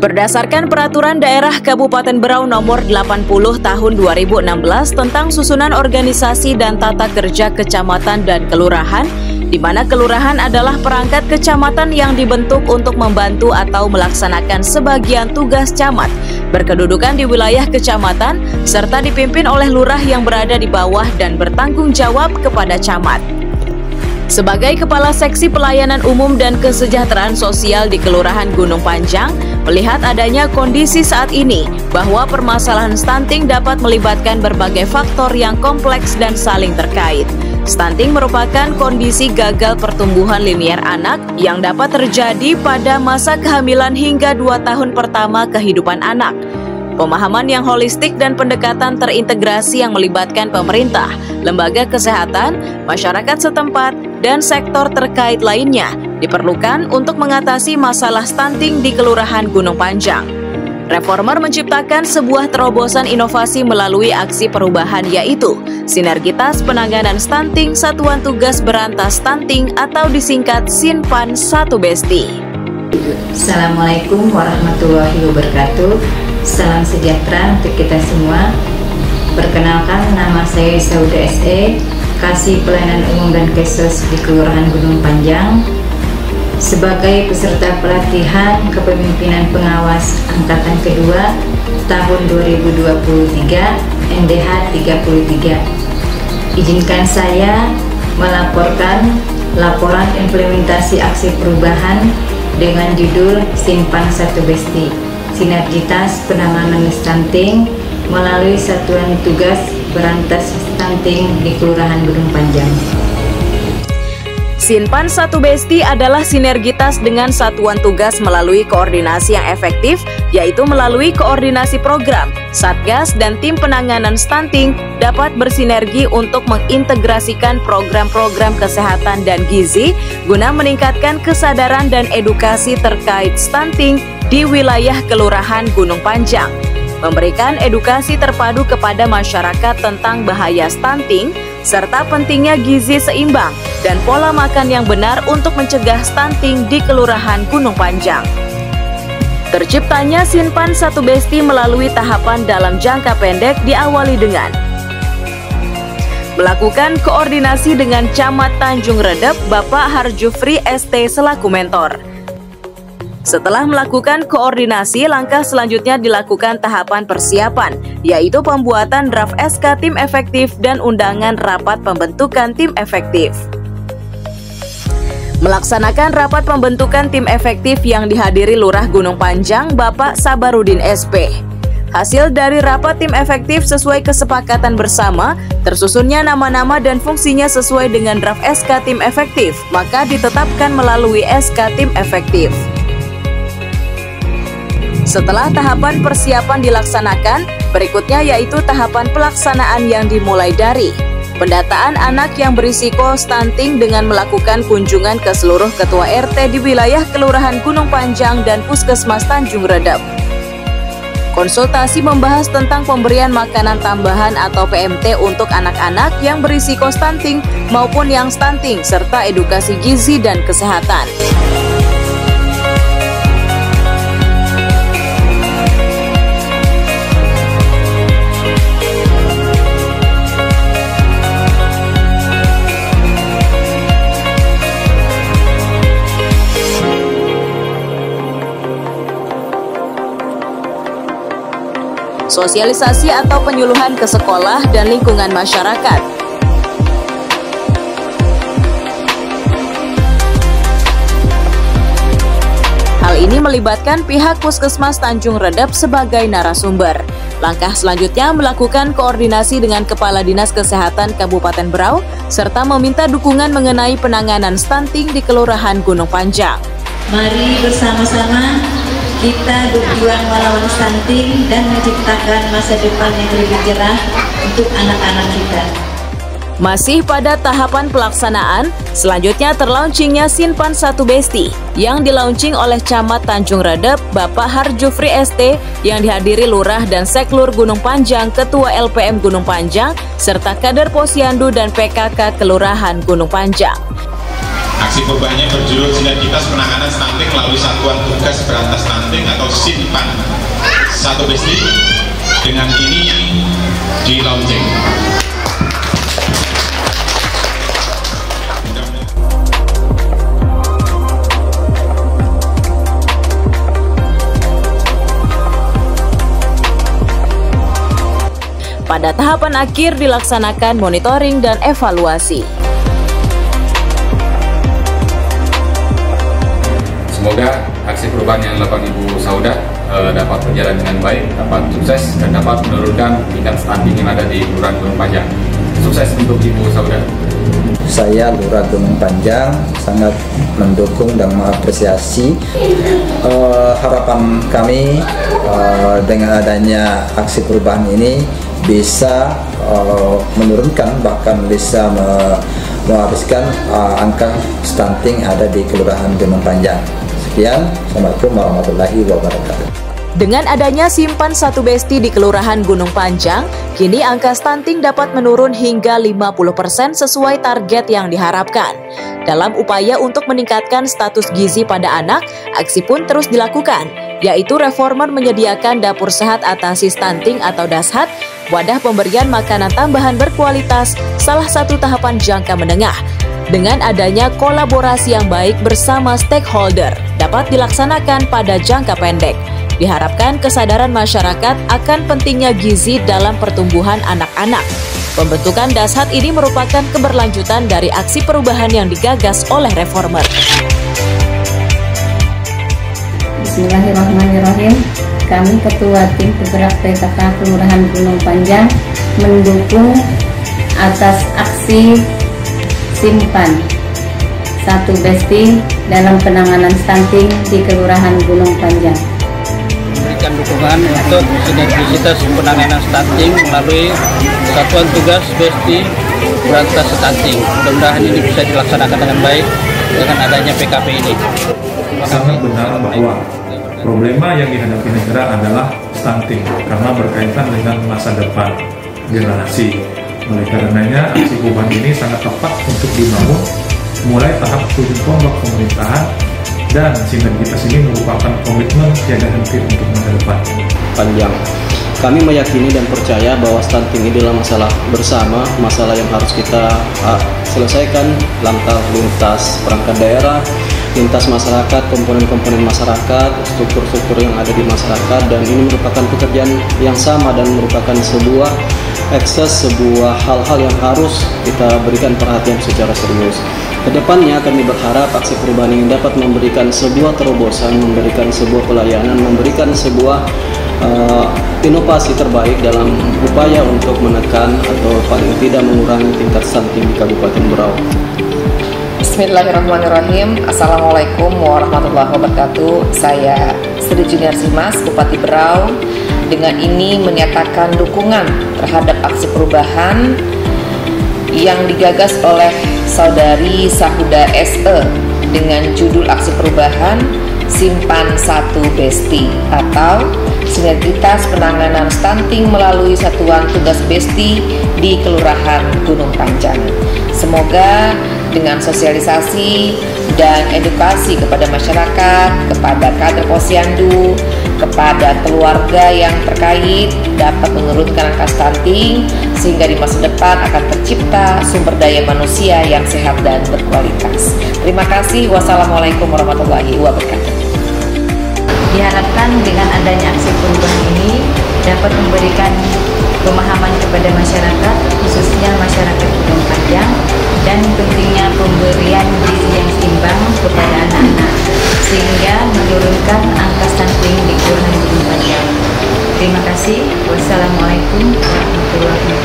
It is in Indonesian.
Berdasarkan Peraturan Daerah Kabupaten Berau Nomor 80 Tahun 2016 tentang susunan organisasi dan tata kerja kecamatan dan kelurahan, di mana kelurahan adalah perangkat kecamatan yang dibentuk untuk membantu atau melaksanakan sebagian tugas camat, berkedudukan di wilayah kecamatan, serta dipimpin oleh lurah yang berada di bawah dan bertanggung jawab kepada camat. Sebagai Kepala Seksi Pelayanan Umum dan Kesejahteraan Sosial di Kelurahan Gunung Panjang, melihat adanya kondisi saat ini bahwa permasalahan stunting dapat melibatkan berbagai faktor yang kompleks dan saling terkait. Stunting merupakan kondisi gagal pertumbuhan linier anak yang dapat terjadi pada masa kehamilan hingga 2 tahun pertama kehidupan anak. Pemahaman yang holistik dan pendekatan terintegrasi yang melibatkan pemerintah, lembaga kesehatan, masyarakat setempat, dan sektor terkait lainnya diperlukan untuk mengatasi masalah stunting di Kelurahan Gunung Panjang. Reformer menciptakan sebuah terobosan inovasi melalui aksi perubahan, yaitu Sinergitas Penanganan Stunting Satuan Tugas Berantas Stunting atau disingkat Sinpan 1 Besti. Assalamualaikum warahmatullahi wabarakatuh. Salam sejahtera untuk kita semua. Perkenalkan, nama saya Sauda SE, Kasih Pelayanan Umum dan Kesos di Kelurahan Gunung Panjang, sebagai peserta pelatihan kepemimpinan pengawas angkatan kedua tahun 2023 NDH 33. Izinkan saya melaporkan laporan implementasi aksi perubahan dengan judul Simpan 1 Besti, Sinergitas Penanganan Stunting melalui Satuan Tugas Berantas Stunting di Kelurahan Gunung Panjang. Sinpan 1 Besti adalah sinergitas dengan satuan tugas melalui koordinasi yang efektif, yaitu melalui koordinasi program, satgas, dan tim penanganan stunting dapat bersinergi untuk mengintegrasikan program-program kesehatan dan gizi guna meningkatkan kesadaran dan edukasi terkait stunting di wilayah Kelurahan Gunung Panjang, memberikan edukasi terpadu kepada masyarakat tentang bahaya stunting, serta pentingnya gizi seimbang dan pola makan yang benar untuk mencegah stunting di Kelurahan Gunung Panjang. Terciptanya Sinpan 1 Besti melalui tahapan dalam jangka pendek diawali dengan melakukan koordinasi dengan Camat Tanjung Redep, Bapak Harjufri ST selaku mentor. Setelah melakukan koordinasi, langkah selanjutnya dilakukan tahapan persiapan, yaitu pembuatan draft SK tim efektif dan undangan rapat pembentukan tim efektif. Melaksanakan rapat pembentukan tim efektif yang dihadiri Lurah Gunung Panjang, Bapak Sabarudin SP. Hasil dari rapat tim efektif sesuai kesepakatan bersama, tersusunnya nama-nama dan fungsinya sesuai dengan draft SK tim efektif, maka ditetapkan melalui SK tim efektif. Setelah tahapan persiapan dilaksanakan, berikutnya yaitu tahapan pelaksanaan yang dimulai dari pendataan anak yang berisiko stunting dengan melakukan kunjungan ke seluruh ketua RT di wilayah Kelurahan Gunung Panjang dan Puskesmas Tanjung Redep. Konsultasi membahas tentang pemberian makanan tambahan atau PMT untuk anak-anak yang berisiko stunting maupun yang stunting, serta edukasi gizi dan kesehatan. Sosialisasi atau penyuluhan ke sekolah dan lingkungan masyarakat. Hal ini melibatkan pihak Puskesmas Tanjung Redep sebagai narasumber. Langkah selanjutnya melakukan koordinasi dengan Kepala Dinas Kesehatan Kabupaten Berau, serta meminta dukungan mengenai penanganan stunting di Kelurahan Gunung Panjang. Mari bersama-sama kita berjuang melawan stunting dan menciptakan masa depan yang lebih cerah untuk anak-anak kita. Masih pada tahapan pelaksanaan, selanjutnya terlaunchingnya Sinpan 1 Besti yang dilaunching oleh Camat Tanjung Redep, Bapak Harjufri ST, yang dihadiri Lurah dan Seklur Gunung Panjang, Ketua LPM Gunung Panjang, serta kader Posyandu dan PKK Kelurahan Gunung Panjang. Aksi perubahannya berjudul Sinergitas Penanganan Stunting melalui Satuan Tugas Berantas Stunting atau SIMPAN 1 Besti dengan ini di launching. Pada tahapan akhir dilaksanakan monitoring dan evaluasi. Semoga aksi perubahan yang dilakukan Ibu Sauda dapat berjalan dengan baik, dapat sukses, dan dapat menurunkan tingkat stunting yang ada di Kelurahan Gunung Panjang. Sukses untuk Ibu Sauda. Saya Lurah Gunung Panjang sangat mendukung dan mengapresiasi harapan kami dengan adanya aksi perubahan ini bisa menurunkan, bahkan bisa menghabiskan angka stunting ada di Kelurahan Gunung Panjang. Sekian, Assalamualaikum warahmatullahi wabarakatuh. Dengan adanya Simpan 1 Besti di Kelurahan Gunung Panjang, kini angka stunting dapat menurun hingga 50% sesuai target yang diharapkan. Dalam upaya untuk meningkatkan status gizi pada anak, aksi pun terus dilakukan, yaitu Reformer menyediakan dapur sehat atasi stunting atau DASHAT, wadah pemberian makanan tambahan berkualitas, salah satu tahapan jangka menengah. Dengan adanya kolaborasi yang baik bersama stakeholder dapat dilaksanakan pada jangka pendek. Diharapkan kesadaran masyarakat akan pentingnya gizi dalam pertumbuhan anak-anak. Pembentukan DASHAT ini merupakan keberlanjutan dari aksi perubahan yang digagas oleh Reformer. Bismillahirrahmanirrahim. Kami Ketua Tim Penggerak PKK Kelurahan Gunung Panjang mendukung atas aksi Simpan 1 Besti dalam penanganan stunting di Kelurahan Gunung Panjang. Memberikan dukungan untuk sinergisitas penanganan stunting melalui Satuan Tugas Besti Berantas Stunting. Mudah-mudahan ini bisa dilaksanakan dengan baik dengan adanya PKP ini. Sangat benar bahwa problema yang dihadapi negara adalah stunting karena berkaitan dengan masa depan generasi. Oleh karenanya, aksi perubahan ini sangat tepat untuk dibangun mulai tahap ujung tombak pemerintahan, dan sinergitas ini merupakan komitmen tiada henti untuk masa depan. Panjang. Kami meyakini dan percaya bahwa stunting ini adalah masalah bersama, masalah yang harus kita selesaikan lintas perangkat daerah, lintas masyarakat, komponen-komponen masyarakat, struktur-struktur yang ada di masyarakat, dan ini merupakan pekerjaan yang sama dan merupakan sebuah sebuah hal-hal yang harus kita berikan perhatian secara serius. Kedepannya kami berharap aksi perubahan ini dapat memberikan sebuah terobosan, memberikan sebuah pelayanan, memberikan sebuah inovasi terbaik dalam upaya untuk menekan atau paling tidak mengurangi tingkat stunting di Kabupaten Berau. Bismillahirrahmanirrahim. Assalamualaikum warahmatullahi wabarakatuh. Saya Sri Junior Simas, Bupati Berau, dengan ini menyatakan dukungan terhadap aksi perubahan yang digagas oleh Saudari Sahuda SE dengan judul aksi perubahan Simpan 1 Besti atau Sinergitas Penanganan Stunting melalui Satuan Tugas Besti di Kelurahan Gunung Panjang. Semoga dengan sosialisasi dan edukasi kepada masyarakat, kepada kader posyandu, kepada keluarga yang terkait dapat menurunkan angka stunting sehingga di masa depan akan tercipta sumber daya manusia yang sehat dan berkualitas. Terima kasih. Wassalamualaikum warahmatullahi wabarakatuh. Diharapkan dengan adanya aksi perubahan ini dapat memberikan pemahaman kepada masyarakat, khususnya masyarakat Gunung Panjang, dan pentingnya pemberian gizi yang seimbang kepada anak-anak sehingga menurunkan angka stunting di Kelurahan Gunung Panjang. Terima kasih. Wassalamualaikum warahmatullahi wabarakatuh.